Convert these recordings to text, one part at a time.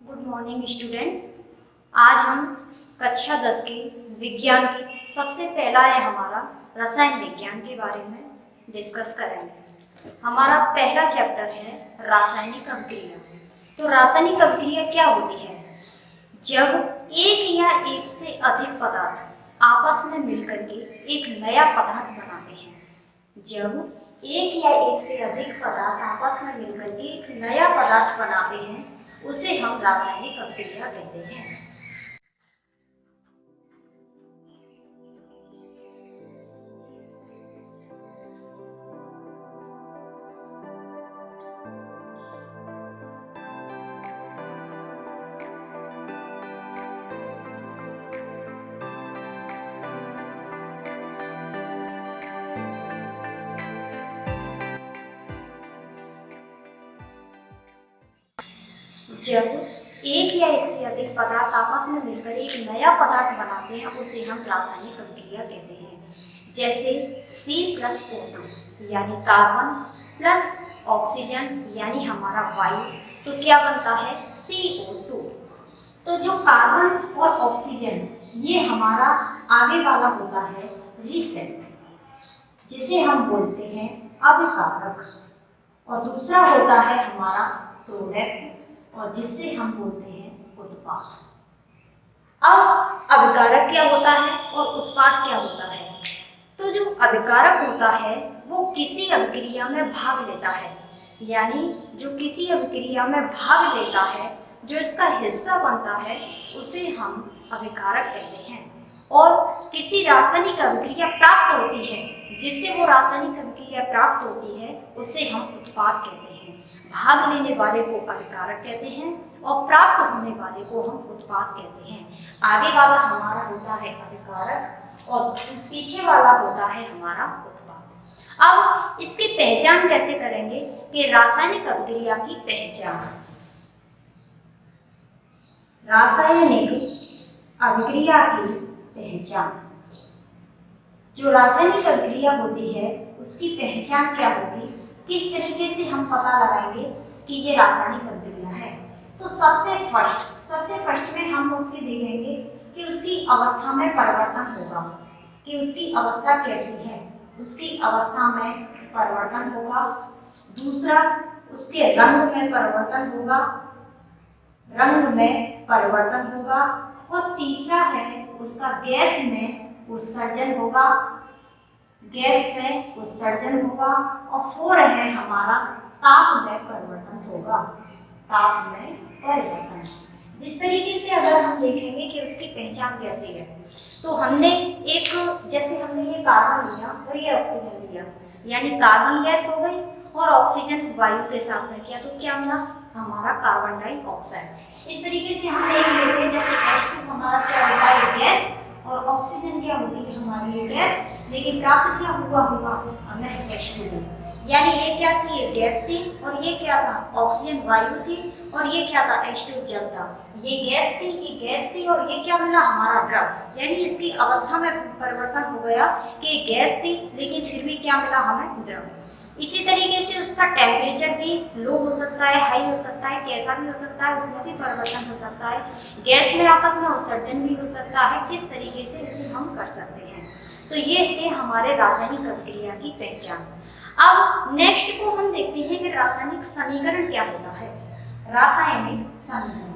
Good morning students. आज हम कक्षा 10 के विज्ञान की सबसे पहला है हमारा रसायन विज्ञान के बारे में डिस्कस करेंगे। हमारा पहला चैप्टर है रासायनिक अभिक्रिया। तो रासायनिक अभिक्रिया क्या होती है? जब एक या एक से अधिक पदार्थ आपस में मिलकर के एक नया पदार्थ बनाते हैं। जब एक या एक से अधिक पदार्थ आपस में मिलकर के एक नया पदार्थ बनाते हैं उसे हम रासायनिक अभिक्रिया कहते हैं। जब एक या एक से अधिक पदार्थ आपस में मिलकर एक नया पदार्थ बनाते हैं उसे हम रासायनिक अभिक्रिया कहते हैं। जैसे C+O2 यानी कार्बन प्लस ऑक्सीजन यानी हमारा वायु, तो क्या बनता है CO2। तो जो कार्बन और ऑक्सीजन ये हमारा आगे वाला होता है रिसेप्ट, जिसे हम बोलते हैं अभिकारक, और दूसरा होता है हमारा प्रोडक्ट और जिसे हम बोलते हैं उत्पाद। अब अभिकारक क्या होता है और उत्पाद क्या होता है? तो जो अभिकारक होता है वो किसी अभिक्रिया में भाग लेता है, यानी जो किसी अभिक्रिया में भाग लेता है, जो इसका हिस्सा बनता है उसे हम अभिकारक कहते हैं। और किसी रासायनिक अभिक्रिया प्राप्त होती है, जिससे वो रासायनिक अभिक्रिया प्राप्त होती है उसे हम उत्पाद कहते हैं। भाग लेने वाले को अभिकारक कहते हैं और प्राप्त होने वाले को हम उत्पाद कहते हैं। आगे वाला हमारा होता है अभिकारक और पीछे वाला होता है हमारा उत्पाद। अब इसकी पहचान कैसे करेंगे कि रासायनिक अभिक्रिया की पहचान। रासायनिक अभिक्रिया की पहचान, जो रासायनिक अभिक्रिया होती है उसकी पहचान क्या होगी, किस तरीके से हम पता लगाएंगे कि ये रासायनिक अभिक्रिया है। तो सबसे फर्स्ट में हम उसके देखेंगे कि उसकी अवस्था में परिवर्तन होगा, कि उसकी अवस्था कैसी है, उसकी अवस्था में परिवर्तन होगा। दूसरा, उसके रंग में परिवर्तन होगा, और तीसरा है उसका गैस में उत्सर्जन होगा, और 4 है हमारा ताप में परिवर्तन होगा, जिस तरीके से अगर हम देखेंगे कि उसकी पहचान कैसी है, तो हमने ये कार्बन लिया और ये ऑक्सीजन लिया, यानी कार्बन गैस हो गई और ऑक्सीजन वायु के साथ में किया, तो क्या मिला हमारा कार्बन डाइऑक्साइड। इस तरीके से हम देख लेते हैं, जैसे H2 हमारा क्या होता है गैस और ऑक्सीजन क्या होती है हमारी ये गैस, लेकिन प्राप्त क्या हुआ हमें H2। यानी ये क्या थी, ये गैस थी, और ये क्या था ऑक्सीजन वायु थी, और ये क्या था H2 जल था। ये गैस थी और ये क्या मिला हमारा द्रव, यानी इसकी अवस्था में परिवर्तन हो गया कि गैस थी लेकिन फिर भी क्या मिला हमें द्रव। इसी तरीके से उसका टेम्परेचर भी लो हो सकता है, हाई हो सकता है, कैसा भी हो सकता है, उसमें भी परिवर्तन हो सकता है। गैस में आपस में उत्सर्जन भी हो सकता है। किस तरीके से इसे हम कर सकते हैं, तो ये है हमारे रासायनिक अभिक्रिया की पहचान। अब नेक्स्ट को हम देखते हैं कि रासायनिक समीकरण क्या होता है। रासायनिक समीकरण,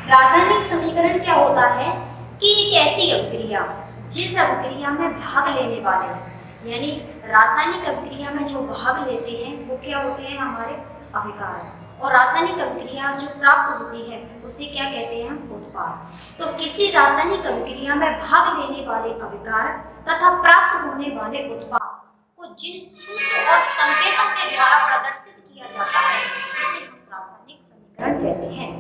रासायनिक समीकरण क्या होता है कि एक ऐसी अभिक्रिया जिस अभिक्रिया में भाग लेने वाले, यानी रासायनिक अभिक्रिया में जो भाग लेते हैं वो क्या होते हैं हमारे अभिकारक, और रासायनिक अभिक्रिया जो प्राप्त होती है उसे क्या कहते हैं हम उत्पाद। तो किसी रासायनिक अभिक्रिया में भाग लेने वाले अभिकारक तथा प्राप्त होने वाले उत्पाद को जिन सूत्र और संकेतों के द्वारा प्रदर्शित किया जाता है उसे हम रासायनिक समीकरण कहते हैं।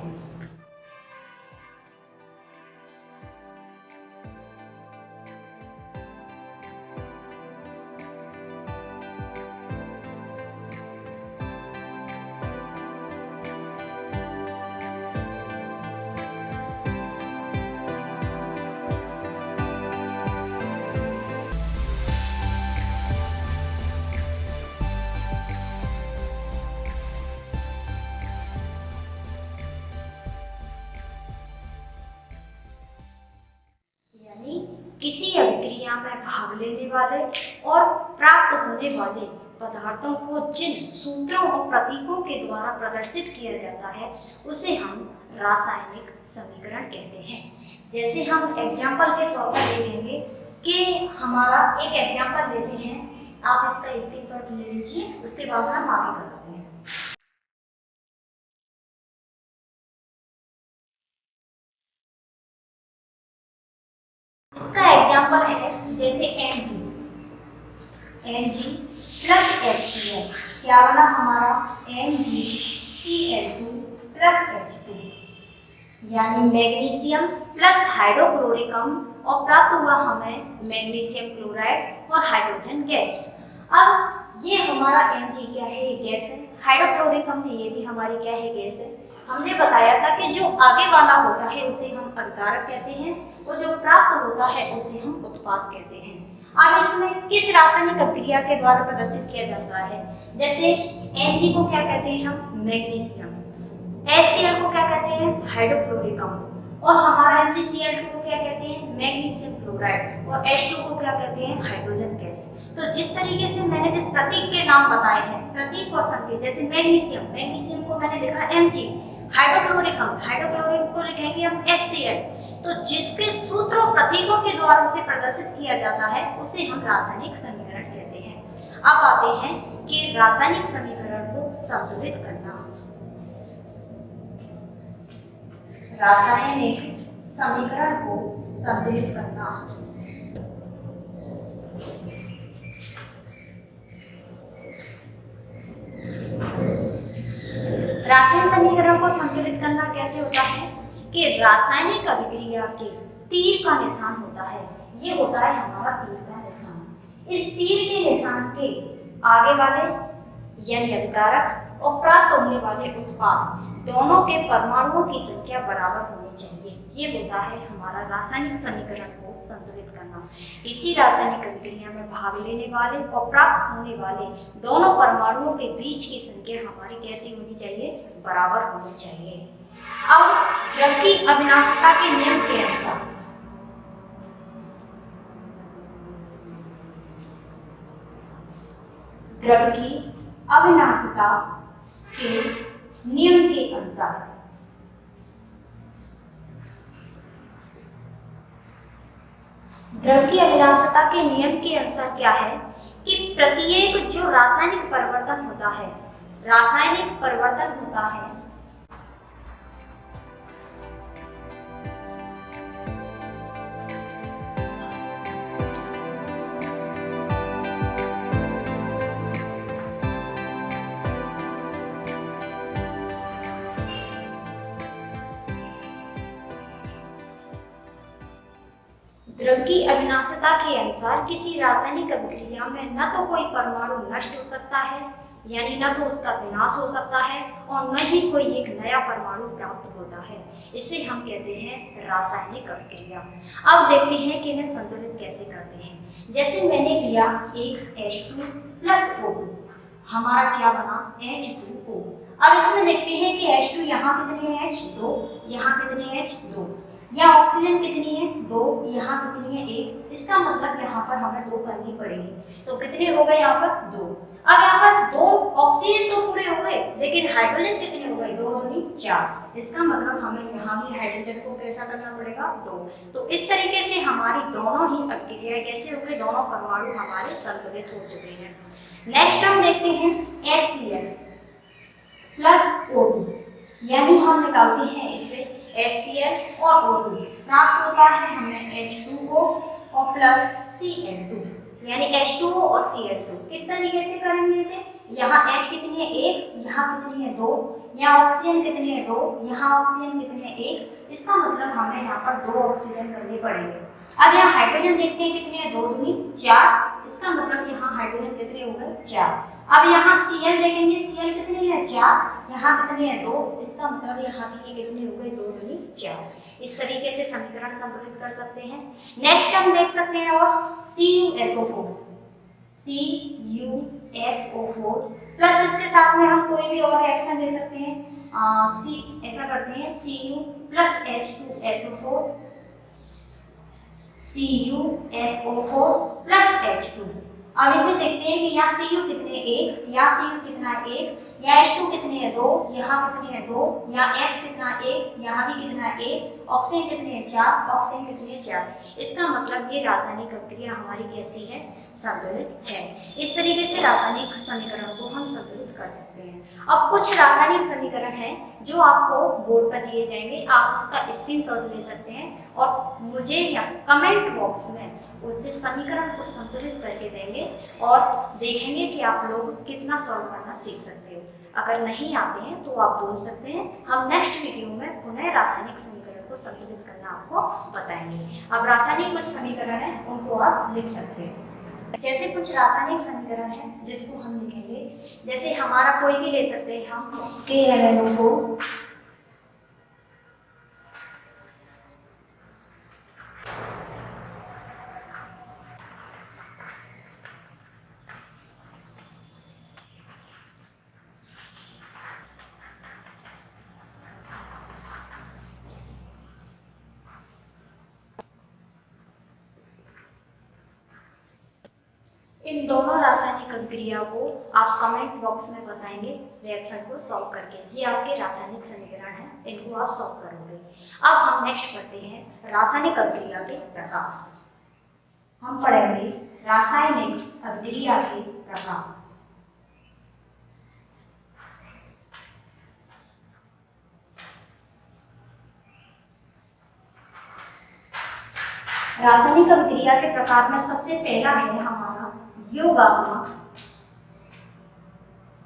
किसी अभिक्रिया में भाग लेने वाले और प्राप्त होने वाले पदार्थों को जिन सूत्रों और प्रतीकों के द्वारा प्रदर्शित किया जाता है उसे हम रासायनिक समीकरण कहते हैं। जैसे हम एग्जाम्पल के तौर पर देखेंगे कि हमारा एक एग्जाम्पल लेते हैं, आप इसका स्क्रीनशॉट ले लीजिए, उसके बाद हम आगे करते हैं। इसका एग्जाम्पल है जैसे Mg प्लस HCl, क्या बना हमारा MgCl2 प्लस H2, यानी मैग्नीशियम प्लस हाइड्रोक्लोरिकम और प्राप्त हुआ हमें मैग्नीशियम क्लोराइड और हाइड्रोजन गैस। अब ये हमारा Mg क्या है, ये गैस है, हाइड्रोक्लोरिकम ये भी हमारी क्या है, गैस है। हमने बताया था कि जो आगे वाला होता है उसे हम अभिकारक कहते हैं और जो प्राप्त होता है उसे हम उत्पाद कहते हैं। अब इसमें किस रासायनिक अभिक्रिया के द्वारा प्रदर्शित किया जाता है, जैसे Mg को क्या कहते हैं हम, मैग्नीशियम, HCl को क्या कहते हैं, हाइड्रोक्लोरिकम, और हमारा MgCl2 को क्या कहते हैं, मैग्नीशियम क्लोराइड, और H2 को क्या कहते हैं, हाइड्रोजन गैस। तो जिस तरीके से मैंने जिस प्रतीक के नाम बताए हैं, प्रतीक और संकेत, जैसे मैग्नीशियम को मैंने लिखा Mg, हाइड्रोक्लोरिक को लिखेंगे हम HCl। तो जिसके सूत्रों प्रतीकों के द्वारा उसे प्रदर्शित किया जाता है उसे हम रासायनिक समीकरण कहते हैं। अब आते हैं कि रासायनिक समीकरण को संतुलित करना। रासायनिक समीकरण को संतुलित करना। रासायनिक समीकरण को संतुलित करना कैसे होता है कि रासायनिक अभिक्रिया के तीर का निशान होता है, ये होता है हमारा तीर का निशान। इस तीर के निशान के आगे वाले यानी अभिकारक और प्राप्त होने वाले उत्पाद दोनों के परमाणुओं की संख्या बराबर होनी चाहिए, ये होता है हमारा रासायनिक समीकरण को संतुलित करना। किसी रासायनिक अभिक्रिया में भाग लेने वाले और प्राप्त होने वाले दोनों परमाणुओं के बीच की संख्या हमारी कैसी होनी चाहिए, बराबर होनी चाहिए। अब द्रव की अविनाशिता के नियम के अनुसार द्रव की अविनाशिता के नियम के अनुसार द्रव की अविनाशिता के नियम के अनुसार क्या है कि प्रत्येक जो रासायनिक परिवर्तन होता है द्रव की अविनाशिता के अनुसार किसी रासायनिक अभिक्रिया में न तो कोई परमाणु नष्ट हो सकता है, यानी न तो उसका विनाश हो सकता है, और न ही कोई एक नया परमाणु प्राप्त होता है। इसे हम कहते हैं रासायनिक अभिक्रिया। अब देखते हैं कि इन्हें संतुलित कैसे करते हैं। जैसे मैंने लिया एक H2 प्लस O, हमारा क्या बना, H2O। अब इसमें देखते हैं कि H2 यहाँ कितनी है, H2, यहाँ कितनी है, H2, यहाँ ऑक्सीजन कितनी है, 2, यहाँ कितनी है, 1। इसका मतलब यहाँ पर हमें 2 करनी पड़ेगी, तो कितने हो गए यहाँ पर, 2। अब यहाँ पर 2 ऑक्सीजन तो पूरे हो गए, लेकिन हाइड्रोजन कितने हो गए, 2 दूनी 4। इसका मतलब हमें यहाँ भी हाइड्रोजन को कैसा करना पड़ेगा, 2। तो इस तरीके से हमारी दोनों ही अभिक्रियाएं कैसे हो गई, दोनों परमाणु हमारे संतुलित हो चुके हैं। नेक्स्ट हम देखते हैं HCl प्लस O2, यानी हम निकालते हैं इसे HCl और O2, प्राप्त होता है हमें H2O और प्लस Cl2, यानी H2O और Cl2। किस तरीके से करेंगे इसे, यहाँ H कितनी है, 1, यहाँ कितनी है, 2, यहाँ ऑक्सीजन कितनी है, 2, यहाँ ऑक्सीजन कितनी है, 1। इसका मतलब हमें यहाँ पर 2 ऑक्सीजन करने पड़ेंगे। अब यहाँ हाइड्रोजन देखते हैं कितनी है, 2 दूनी 4। इसका मतलब यहाँ हाइड्रोजन कितने हो गए, 4। अब यहाँ Cl देखेंगे, Cl कितनी है, 4, यहाँ कितनी है, 2। इसका मतलब यहाँ की कितनी हो गई, 2 दूनी 4। इस तरीके से समीकरण संतुलित कर सकते हैं। नेक्स्ट हम देख सकते हैं और CuSO4 प्लस इसके साथ में हम कोई भी और रिएक्शन ले सकते हैं। ऐसा करते हैं Cu plus H2SO4 CuSO4 plus H2। अब इसे देखते हैं कि यहाँ Cu कितने हैं, 1, यहाँ Cu कितना है, 1, यहाँ H2 कितने हैं, 2, यहाँ कितने हैं, 2, यहाँ S कितना है, 1, यहाँ भी कितना है, 1, ऑक्सीजन कितने हैं, 4, ऑक्सीजन कितने हैं, 4। इसका मतलब ये रासायनिक अभिक्रिया हमारी कैसी है, संतुलित है। इस तरीके से रासायनिक समीकरण को हम संतुलित कर सकते हैं। अब कुछ रासायनिक समीकरण हैं जो आपको बोर्ड पर दिए जाएंगे, आप उसका स्क्रीनशॉट ले सकते हैं और मुझे या कमेंट बॉक्स में उससे समीकरण को संतुलित करके देंगे और देखेंगे कि आप लोग कितना सॉल्व करना सीख सकते हो। अगर नहीं आते हैं तो आप बोल सकते हैं, हम नेक्स्ट वीडियो में पुनः रासायनिक समीकरण को संतुलित करना आपको बताएंगे। अब रासायनिक कुछ समीकरण है उनको आप लिख सकते हैं। जैसे कुछ रासायनिक समीकरण है जिसको हम लिखेंगे, जैसे हमारा कोई भी ले सकते हैं हम KNO4 इन दोनों रासायनिक अभिक्रिया को आप कमेंट बॉक्स में बताएंगे रिएक्शन को सॉल्व करके। ये आपके रासायनिक समीकरण हैं, इनको आप सॉल्व करोगे। अब हम नेक्स्ट पढ़ते हैं रासायनिक अभिक्रिया के प्रकार। हम पढ़ेंगे रासायनिक अभिक्रिया के प्रकार। रासायनिक अभिक्रिया के प्रकार में सबसे पहला है हमारा योगात्मक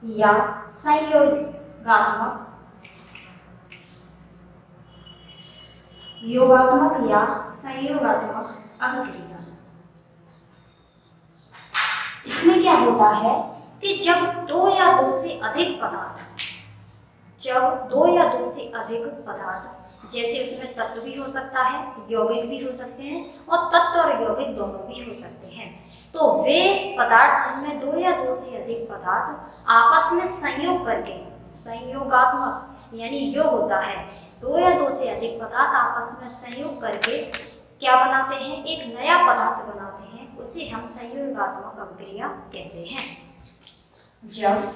या संयोगात्मक, योगात्मक या संयोगात्मक अभिक्रिया। इसमें क्या होता है कि जब दो या दो से अधिक पदार्थ जैसे उसमें तत्व भी हो सकता है, यौगिक भी हो सकते हैं और तत्व और यौगिक दोनों भी हो सकते हैं, तो वे पदार्थ जिनमें दो या दो से अधिक पदार्थ आपस में संयोग करके, संयोगात्मक यानी योग होता है, दो या दो से अधिक पदार्थ आपस में संयोग करके क्या बनाते हैं, एक नया पदार्थ बनाते हैं, उसे हम संयोगात्मक अभिक्रिया कहते हैं। जब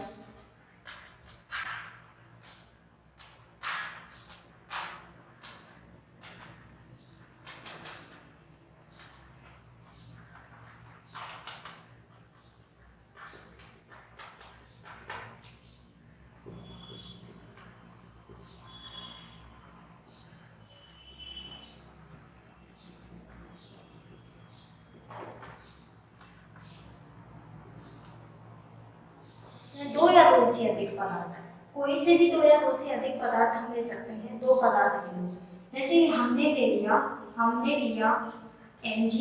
दो या दो से अधिक पदार्थ, कोई से भी दो या दो से अधिक पदार्थ हम ले सकते हैं, दो पदार्थ ले लो, जैसे हमने लिया Mg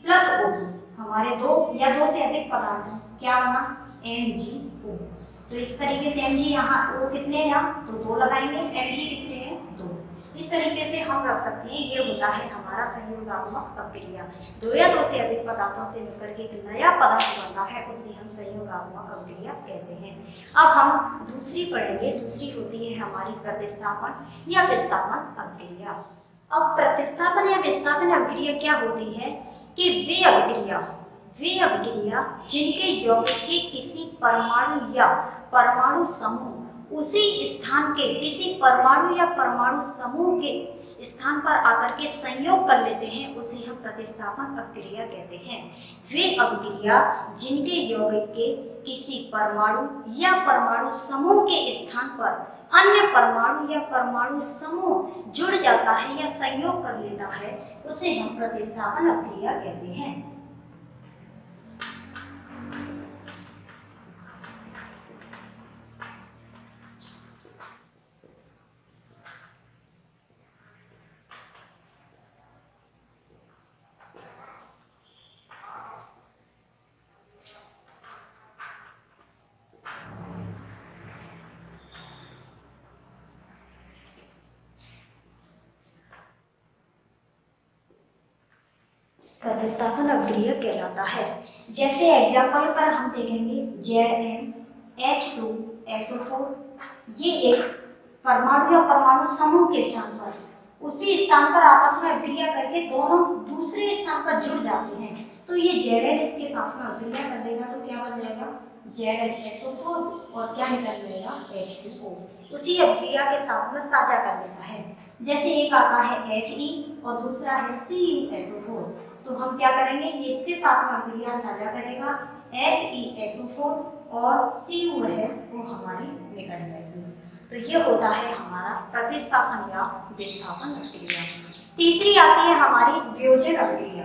प्लस O2, हमारे दो या दो से अधिक पदार्थ हैं, क्या बना, MgO। तो इस तरीके से Mg यहाँ O कितने हैं, यहाँ तो दो लगाएंगे, Mg कितने हैं, दो। इस तरीके से हम रख सकते हैं, ये होता है हमारा संयोगात्मक अभिक्रिया। दो या दो से अधिक पदार्थों से मिलकर के एक नया पदार्थ बनता है, उसे हम संयोगात्मक अभिक्रिया कहते हैं। अब हम दूसरी पढ़ेंगे, दूसरी होती है हमारी प्रतिस्थापन या विस्थापन अभिक्रिया। अब प्रतिस्थापन या विस्थापन अभिक्रिया क्या होती है कि वे अभिक्रिया जिनके यौगिक के किसी परमाणु या परमाणु समूह उसी स्थान के किसी परमाणु या परमाणु समूह के स्थान पर आकर के संयोग कर लेते हैं, उसे हम प्रतिस्थापन अभिक्रिया कहते हैं। वे अभिक्रिया जिनके यौगिक के किसी परमाणु या परमाणु समूह के स्थान पर अन्य परमाणु या परमाणु समूह जुड़ जाता है या संयोग कर लेता है, उसे हम प्रतिस्थापन अभिक्रिया कहते हैं। प्रतिस्थापन अभिक्रिया कहलाता है। जैसे एग्जाम्पल पर हम देखेंगे ZnH2SO4, ये एक परमाणु या परमाणु समूह के स्थान पर उसी स्थान पर आपस में अभिक्रिया करके दोनों दूसरे स्थान पर जुड़ जाते हैं, तो ये Zn इसके साथ में अभिक्रिया कर लेगा तो क्या बन जाएगा ZnSO4 और क्या निकल जाएगा H2O। उसी अभिक्रिया के साथ में साझा कर लेता है। जैसे एक आता है Fe और दूसरा है CuSO4, तो हम क्या करेंगे, ये इसके साथ में अभिक्रिया साझा करेगा FeSO4 और Cu है वो हमारी निकल जाएगी। तो ये होता है हमारा प्रतिस्थापन या विस्थापन अभिक्रिया। तीसरी आती है हमारी वियोजन अभिक्रिया।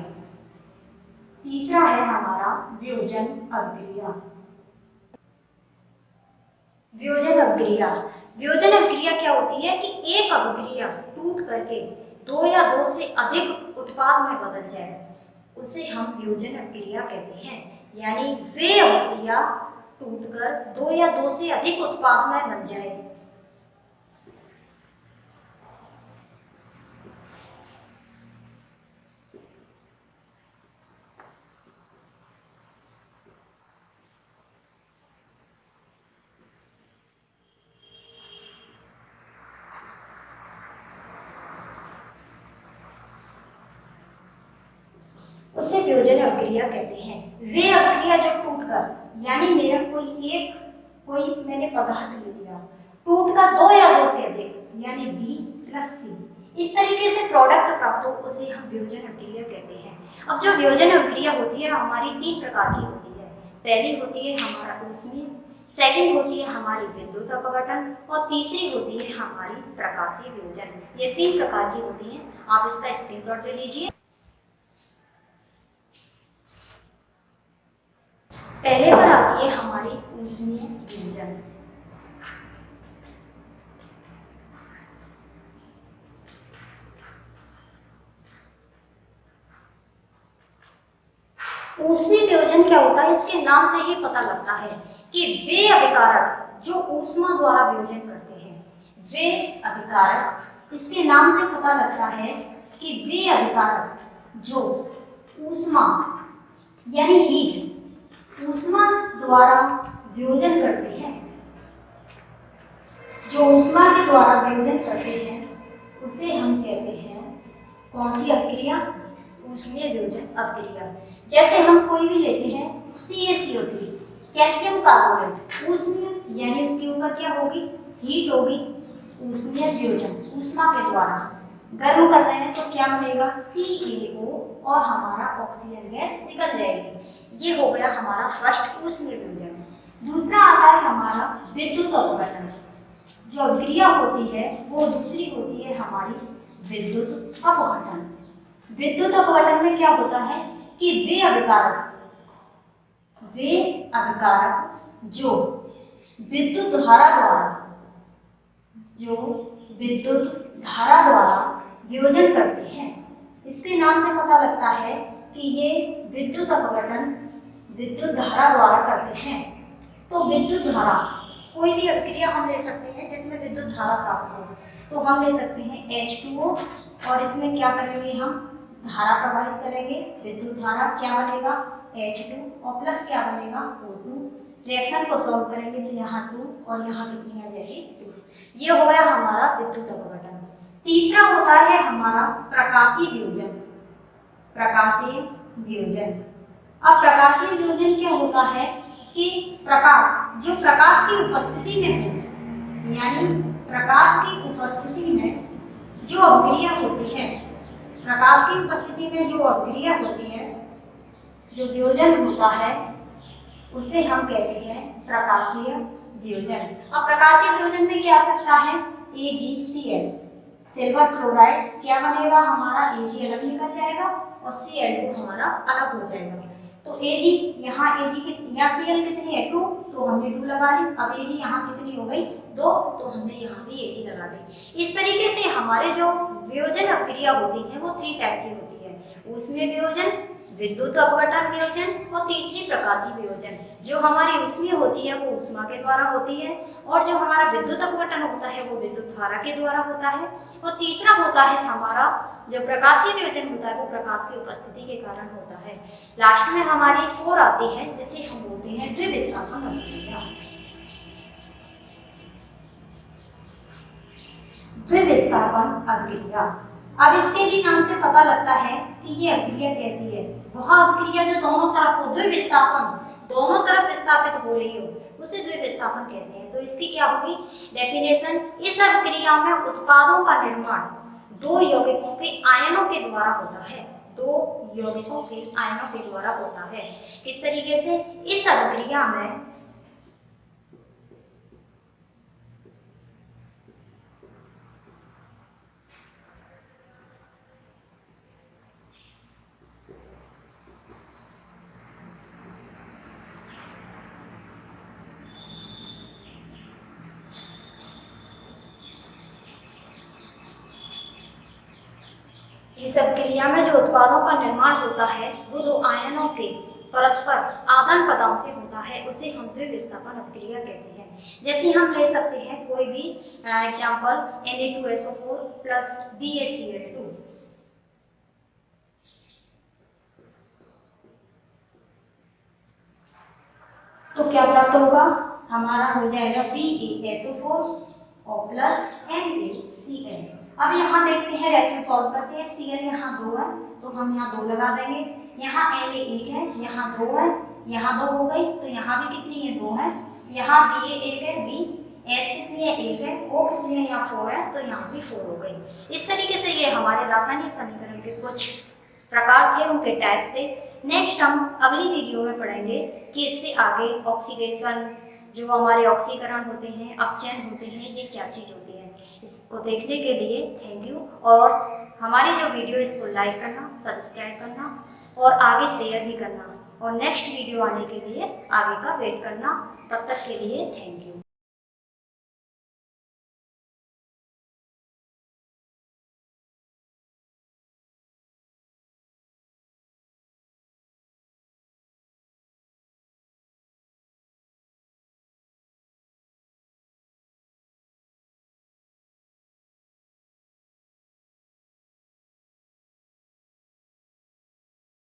तीसरा है हमारा वियोजन अभिक्रिया। वियोजन अभिक्रिया, वियोजन अभिक्रिया क्या होती है कि एक अभिक्रिया टूट करके दो या दो से अधिक उत्पाद में बदल जाए, उसे हम वियोजन अभिक्रिया कहते हैं। यानी वे अभिक्रिया टूटकर दो या दो से अधिक उत्पाद में बन जाए। उसे वियोजन अभिक्रिया कहते हैं। वे अभिक्रिया जो टूटकर, यानी मेरा कोई मैंने पदार्थ ले लिया, टूटकर दो या दो से अधिक यानी B प्लस C इस तरीके से प्रोडक्ट प्राप्त हो, उसे हम वियोजन अभिक्रिया कहते हैं। अब जो वियोजन अभिक्रिया होती है हमारी तीन प्रकार की होती है। पहली होती है हमारा ऊष्मीय, सेकंड होती है हमारी विद्युत अपघटन और तीसरी होती है हमारी प्रकाशीय वियोजन। ये तीन प्रकार की होती हैं। आप इसका स्क्रीनशॉट ले लीजिए। पहले पर आती है हमारी ऊष्मीय वियोजन। ऊष्मीय वियोजन क्या होता है, इसके नाम से ही पता लगता है कि वे अभिकारक जो ऊष्मा द्वारा वियोजन करते हैं, वे अभिकारक, इसके नाम से पता लगता है कि वे अभिकारक जो ऊष्मा यानी हीट ऊष्मा द्वारा वियोजन करते हैं, जो ऊष्मा के द्वारा वियोजन करते हैं उसे हम कहते हैं कौन सी अभिक्रिया, ऊष्मीय वियोजन अभिक्रिया। जैसे हम कोई भी लेते हैं CaCO3 कैल्शियम कार्बोनेट, ऊष्मीय यानी उसके ऊपर क्या होगी, हीट होगी, ऊष्मीय वियोजन ऊष्मा के द्वारा गर्म कर रहे हैं तो क्या बनेगा CaO और हमारा ऑक्सीजन गैस निकल जाएगी। ये हो गया हमारा फर्स्ट ऊष्मीय वियोजन। दूसरा आता है हमारा विद्युत अपघटन। जो अभिक्रिया होती है वो दूसरी होती है हमारी विद्युत अपघटन। विद्युत अपघटन में क्या होता है कि वे अभिकारक जो विद्युत धारा द्वारा वियोजन करते हैं, इसके नाम से पता लगता है कि ये विद्युत अपघटन विद्युत धारा द्वारा करते हैं। तो विद्युत धारा, कोई भी अभिक्रिया हम ले सकते हैं जिसमें विद्युत धारा प्राप्त हो, तो हम ले सकते हैं H2O और इसमें क्या करेंगे, हम धारा प्रवाहित करेंगे, विद्युत धारा क्या बनेगा H2 और प्लस क्या बनेगा O2। रिएक्शन को सॉल्व करेंगे तो यहाँ 2 और यहाँ कितनी आ जाएगी 2। ये हो गया हमारा विद्युत अपघटन। तीसरा होता है हमारा प्रकाशीय वियोजन। प्रकाशीय वियोजन, अब प्रकाशीय वियोजन क्या होता है कि प्रकाश जो प्रकाश की उपस्थिति में हो, यानी प्रकाश की उपस्थिति में जो अभिक्रिया होती है, प्रकाश की उपस्थिति में जो अभिक्रिया होती है, जो वियोजन होता है उसे हम कहते हैं प्रकाशीय वियोजन। अब प्रकाशीय वियोजन में क्या आ सकता है AgCl, सिल्वर क्लोराइड क्या बनेगा हमारा Ag अलग निकल जाएगा और Cl2 हमारा अलग हो जाएगा। तो Ag यहाँ Cl कितनी है 2, तो हमने 2 लगा ली। अब Ag यहाँ कितनी हो गई 2, तो हमने यहाँ भी Ag लगा दी। इस तरीके से हमारे जो वियोजन अभिक्रिया होती है वो 3 टाइप की होती है, ऊष्मीय वियोजन, विद्युत अपघटन वियोजन और तीसरी प्रकाशीय वियोजन। जो हमारी ऊष्मीय होती है वो ऊष्मा के द्वारा होती है और जो हमारा विद्युत अपघटन होता है वो विद्युत धारा के द्वारा होता है और तीसरा होता है हमारा जो प्रकाशीय वियोजन होता है वो प्रकाश की उपस्थिति के कारण होता है। लास्ट में हमारी 4 आती है जिसे हम बोलते हैं द्विविस्थापन अभिक्रिया। द्विविस्थापन अभिक्रिया। अब इसके भी नाम से पता लगता है कि ये अभिक्रिया कैसी है। वह अभिक्रिया जो दोनों तरफ हो, द्विविस्थापन, दोनों तरफ विस्थापित हो रही हो, उसे द्विविस्थापन कहते हैं। तो इसकी क्या होगी डेफिनेशन, इस अभिक्रिया में उत्पादों का निर्माण दो यौगिकों के आयनों के द्वारा होता है। दो यौगिकों के आयनों के द्वारा होता है। किस तरीके से? इस अभिक्रिया में इस अभिक्रिया में जो उत्पादों का निर्माण होता है वो दो आयनों के परस्पर आदान प्रदान से होता है, उसे हम द्विविस्थापन अभिक्रिया कहते हैं। जैसे हम ले सकते हैं कोई भी एग्जांपल Na2SO4 प्लस BaCl2। तो क्या प्राप्त होगा? हमारा हो जाएगा BaSO4 और प्लस NaCl। अब यहाँ देखते हैं, रिएक्शन सॉल्व करते हैं। Cl यहाँ 2 है तो हम यहाँ 2 लगा देंगे। यहाँ Na 1 है, यहाँ 2 है, यहाँ 2 हो गई, तो यहाँ भी कितनी है? 2 है। यहाँ Ba 1 है, Bs कितनी है? 1 है, O कितनी है? यहाँ 4 है, तो यहाँ भी 4 हो गई। इस तरीके से ये हमारे रासायनिक समीकरण के कुछ प्रकार थे, उनके टाइप्स थे। नेक्स्ट हम अगली वीडियो में पढ़ेंगे कि इससे आगे ऑक्सीडेशन, जो हमारे ऑक्सीकरण होते हैं, अपचयन होते हैं, ये क्या चीज़ होती है। इसको देखने के लिए थैंक यू, और हमारी जो वीडियो इसको लाइक करना, सब्सक्राइब करना और आगे शेयर भी करना, और नेक्स्ट वीडियो आने के लिए आगे का वेट करना। तब तक के लिए थैंक यू।